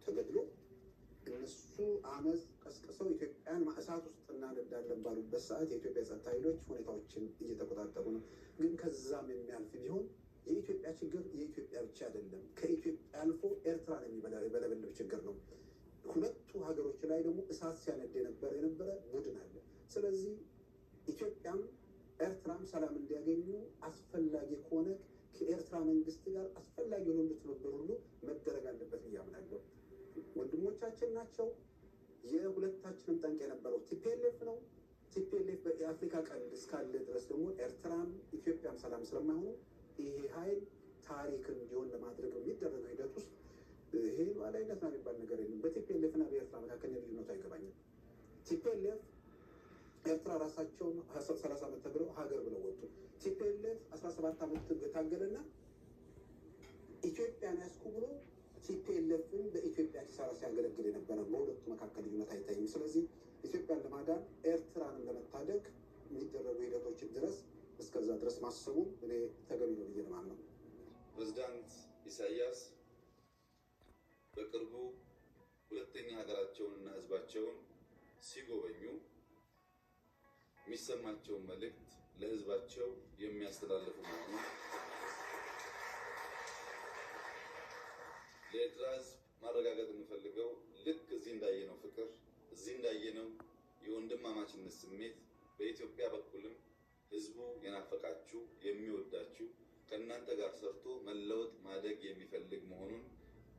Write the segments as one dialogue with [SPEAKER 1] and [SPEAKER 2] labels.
[SPEAKER 1] ተገድሎ እነሱ አመፅ ቀስቅሰው ኢትዮጵያን ማእሳት ውስጥ እናነዳለን ባሉበት ሰዓት የኢትዮጵያ ጸጥታ ኃይሎች ሁኔታዎችን እየተቆጣጠሩ ነው። ግን ከዛም የሚያልፍ ቢሆን የኢትዮጵያ ችግር የኢትዮጵያ ብቻ አይደለም። ከኢትዮጵያ አልፎ ኤርትራን የሚበለበልብ ችግር ነው። ሁለቱ ሀገሮች ላይ ደግሞ እሳት ሲያነድ የነበረ ቡድን አለ። ስለዚህ ኢትዮጵያም ኤርትራም ሰላም እንዲያገኙ አስፈላጊ ከሆነ ከኤርትራ መንግስት ጋር አስፈላጊ የሆነ ትብብር ሁሉ መደረግ አለበት ብዬ አምናለሁ። ወንድሞቻችን ናቸው። የሁለታችንም ጠንቅ የነበረው ቲፒኤልኤፍ ነው። ቲፒኤልኤፍ በአፍሪካ ቀንድ እስካለ ድረስ ደግሞ ኤርትራም ኢትዮጵያም ሰላም ስለማይሆኑ ይሄ ኃይል ታሪክ እንዲሆን ለማድረግ የሚደረገው ሂደት ውስጥ ይሄ ሉዓላዊነት ነው የሚባል ነገር የለም። በቲፒኤልኤፍ እና በኤርትራ መካከል ልዩነቱ አይገባኝም። ቲፒኤልኤፍ ኤርትራ ራሳቸውን 30 ዓመት ተብለው ሀገር ብለው ወጡ። ቲፒኤልኤፍ 17 ዓመት ታገለና ኢትዮጵያን ያስኩ ብሎ ቲፒኤልኤፍን በኢትዮጵያ ኪሳራ ሲያገለግል የነበረ በሁለቱ መካከል ልዩነት አይታይም። ስለዚህ ኢትዮጵያን ለማዳን ኤርትራንም ለመታደግ የሚደረጉ ሂደቶች ድረስ እስከዛ ድረስ ማሰቡ እኔ ተገቢ ነው ብዬ ነው።
[SPEAKER 2] ፕሬዝዳንት ኢሳያስ በቅርቡ ሁለተኛ ሀገራቸውንና ህዝባቸውን ሲጎበኙ የሚሰማቸውን መልእክት ለህዝባቸው የሚያስተላልፉ መሆኑ ለኤርትራ ህዝብ ማረጋገጥ የምፈልገው ልክ እዚህ እንዳየነው ፍቅር፣ እዚህ እንዳየነው የወንድማማችነት ስሜት በኢትዮጵያ በኩልም ህዝቡ የናፈቃችሁ የሚወዳችሁ ከእናንተ ጋር ሰርቶ መለወጥ ማደግ የሚፈልግ መሆኑን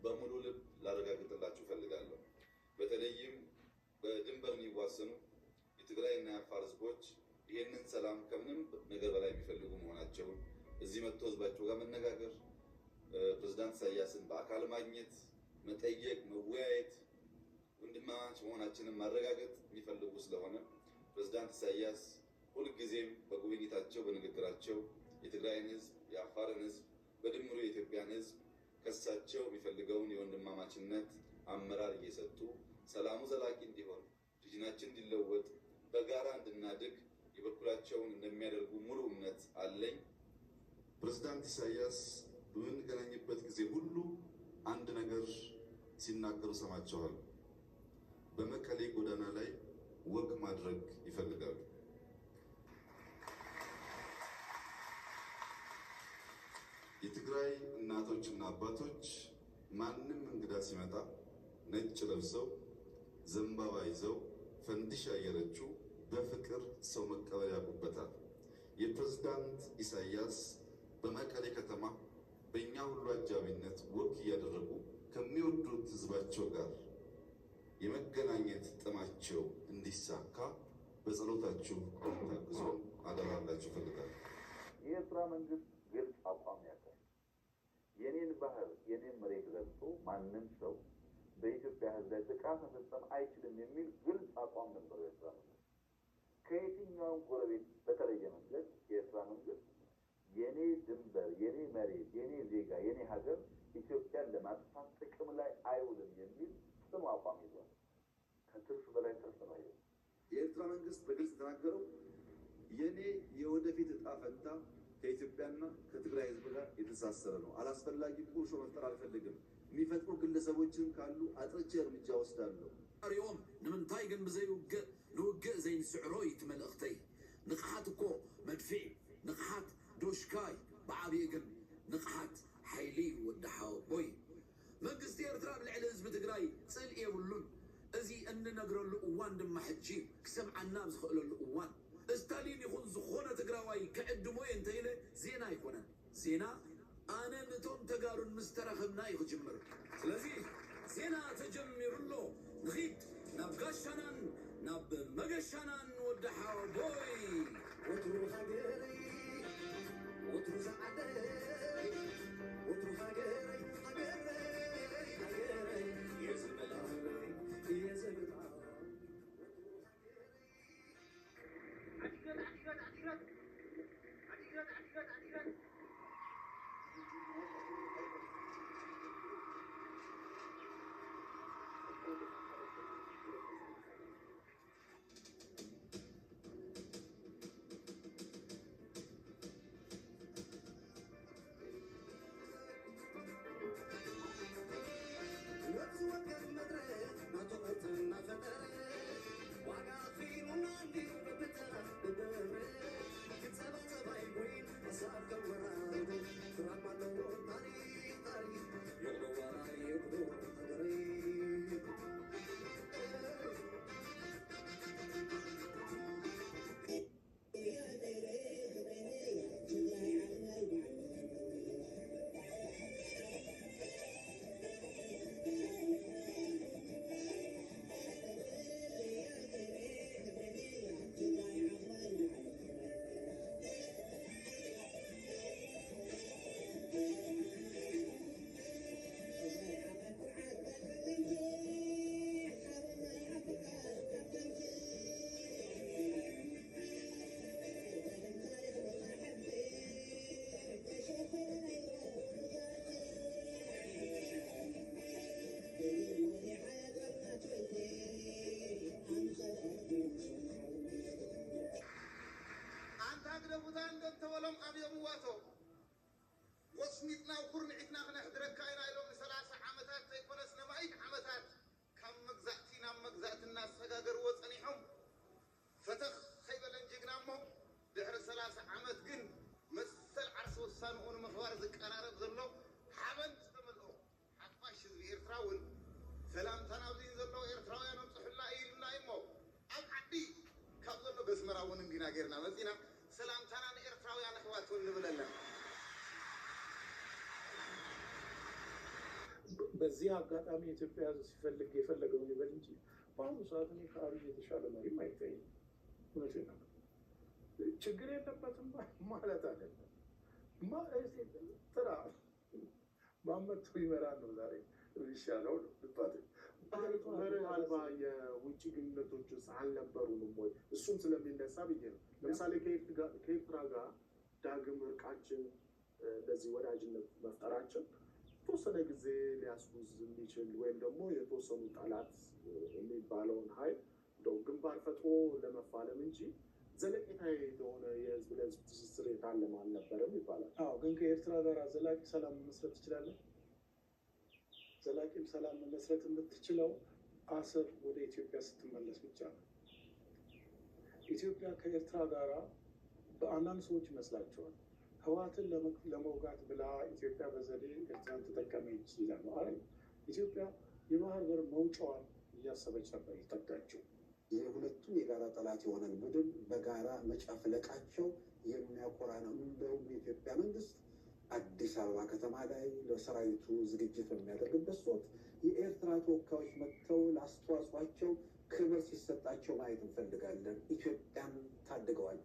[SPEAKER 2] በሙሉ ልብ ላረጋግጥላችሁ ፈልጋለሁ። በተለይም በድንበር የሚዋሰኑ የትግራይና የአፋር ህዝቦች ይህንን ሰላም ከምንም ነገር በላይ የሚፈልጉ መሆናቸውን እዚህ መጥቶ ህዝባቸው ጋር መነጋገር፣ ፕሬዝዳንት ኢሳያስን በአካል ማግኘት፣ መጠየቅ፣ መወያየት፣ ወንድማማች መሆናችንን ማረጋገጥ የሚፈልጉ ስለሆነ ፕሬዝዳንት ኢሳያስ ሁልጊዜም በጉብኝታቸው በንግግራቸው የትግራይን ህዝብ፣ የአፋርን ህዝብ፣ በድምሩ የኢትዮጵያን ህዝብ ከሳቸው የሚፈልገውን የወንድማማችነት አመራር እየሰጡ ሰላሙ ዘላቂ እንዲሆን ሪጅናችን እንዲለወጥ በጋራ እንድናድግ የበኩላቸውን እንደሚያደርጉ ሙሉ እምነት አለኝ። ፕሬዝዳንት ኢሳያስ በምንገናኝበት ጊዜ ሁሉ አንድ ነገር ሲናገሩ ሰማቸዋል። በመቀሌ ጎዳና ላይ ወግ ማድረግ ይፈልጋሉ። የትግራይ እናቶችና አባቶች ማንም እንግዳ ሲመጣ ነጭ ለብሰው ዘንባባ ይዘው ፈንዲሻ እየረጩ በፍቅር ሰው መቀበል ያውቁበታል። የፕሬዝዳንት ኢሳያስ በመቀሌ ከተማ በእኛ ሁሉ አጃቢነት ወግ እያደረጉ ከሚወዱት ህዝባቸው ጋር የመገናኘት ጥማቸው እንዲሳካ በጸሎታችሁ እንድታግዙ አደራላችሁ ፈልጋለሁ።
[SPEAKER 3] የኤርትራ መንግስት ግልጽ አቋም ያለው የኔን ባህር የኔን መሬት ረግጦ ማንም ሰው በኢትዮጵያ ህዝብ ላይ ጥቃት መፈጸም አይችልም የሚል ግልጽ አቋም ነበረው የኤርትራ መንግስት። ከየትኛውም ጎረቤት በተለየ መንገድ የኤርትራ መንግስት የኔ ድንበር፣ የኔ መሬት፣ የኔ ዜጋ፣ የኔ ሀገር ኢትዮጵያን ለማጥፋት ጥቅም ላይ አይውልም የሚል ጽኑ አቋም ይዟል። ከትርፍ በላይ ትርፍ ነው።
[SPEAKER 2] የኤርትራ መንግስት በግልጽ የተናገረው የኔ የወደፊት እጣ ፈንታ ከኢትዮጵያና ከትግራይ ህዝብ ጋር የተሳሰረ ነው። አላስፈላጊ ቁርሾ መፍጠር አልፈልግም። የሚፈጥሩ ግለሰቦችን ካሉ አጥርቼ እርምጃ ወስዳለሁ።
[SPEAKER 4] اليوم ንምንታይ ግን ብዘይውግእ ንውግእ ዘይንስዕሮ ይትመልእኽተይ ንቕሓት እኮ መድፊዕ ንቕሓት ዶሽካይ ብዓብዪ ግን ንቕሓት ሓይሊ ወድሓው ቦይ መንግስቲ ኤርትራ ብልዕሊ ህዝቢ ትግራይ ፅልኢ የብሉን። እዚ እንነግረሉ እዋን ድማ ሕጂ ክሰምዓና ዝኽእለሉ እዋን ስታሊን ይኹን ዝኾነ ትግራዋይ ክዕድሞ እንተኢለ ዜና ይኮነን ዜና ኣነ ነቶም ተጋሩን ምስ ተረኸብና ይኽጅምር። ስለዚ ዜና ተጀሚሩሎ ንኺድ ናብ ጋሻናን ናብ መገሻናን ወድሓው ቦይ ወትሩ ሃገረይ ወትሩ ሰዓደይ ወትሩ ሃገረይ ሃገረይ የዘመላወይ የዘመላ
[SPEAKER 5] እውን እንዲና ጌርና መፂና ሰላምታና ንኤርትራውያን ኣሕዋት ንብለና።
[SPEAKER 6] በዚህ አጋጣሚ ኢትዮጵያ ሲፈልግ የፈለገውን ይበል እንጂ በአሁኑ ሰዓት እኔ ከአብይ የተሻለ መሪም አይታይም። እውነቴን ነው። ችግር የለበትም ማለት አይደለም። ጥራ ማመቱ ይመራል ነው ዛሬ ይሻለው ነው ልባት መርህ አልባ የውጭ ግንኙነቶች ውስጥ አልነበሩንም ወይ? እሱም ስለሚነሳ ብዬ ነው። ለምሳሌ ከኤርትራ ጋር ዳግም እርቃችን እንደዚህ ወዳጅነት መፍጠራችን የተወሰነ ጊዜ ሊያስጉዝ የሚችል ወይም ደግሞ የተወሰኑ ጠላት የሚባለውን ኃይል እንደው ግንባር ፈጥሮ ለመፋለም እንጂ ዘለቄታዊ የሆነ የህዝብ ለህዝብ ትስስር የታለመ አልነበረም ይባላል። አዎ፣ ግን ከኤርትራ ጋር ዘላቂ ሰላም መመስረት ትችላለህ። ዘላቂም ሰላም መመስረት የምትችለው አሰብ ወደ ኢትዮጵያ ስትመለስ ብቻ ነው። ኢትዮጵያ ከኤርትራ ጋር በአንዳንድ ሰዎች ይመስላቸዋል ህወሓትን ለመውጋት ብላ ኢትዮጵያ በዘዴ ኤርትራን ተጠቀመች ይላሉ። አይ ኢትዮጵያ የባህር በር መውጫዋን እያሰበች ነበር የተጠጋችው።
[SPEAKER 1] የሁለቱም የጋራ ጠላት የሆነን ቡድን በጋራ መጨፍለቃቸው የሚያኮራ ነው። እንደውም የኢትዮጵያ መንግስት አዲስ አበባ ከተማ ላይ ለሰራዊቱ ዝግጅት በሚያደርግበት ወቅት የኤርትራ ተወካዮች መጥተው ለአስተዋጽኦአቸው ክብር ሲሰጣቸው ማየት እንፈልጋለን። ኢትዮጵያን ታድገዋል።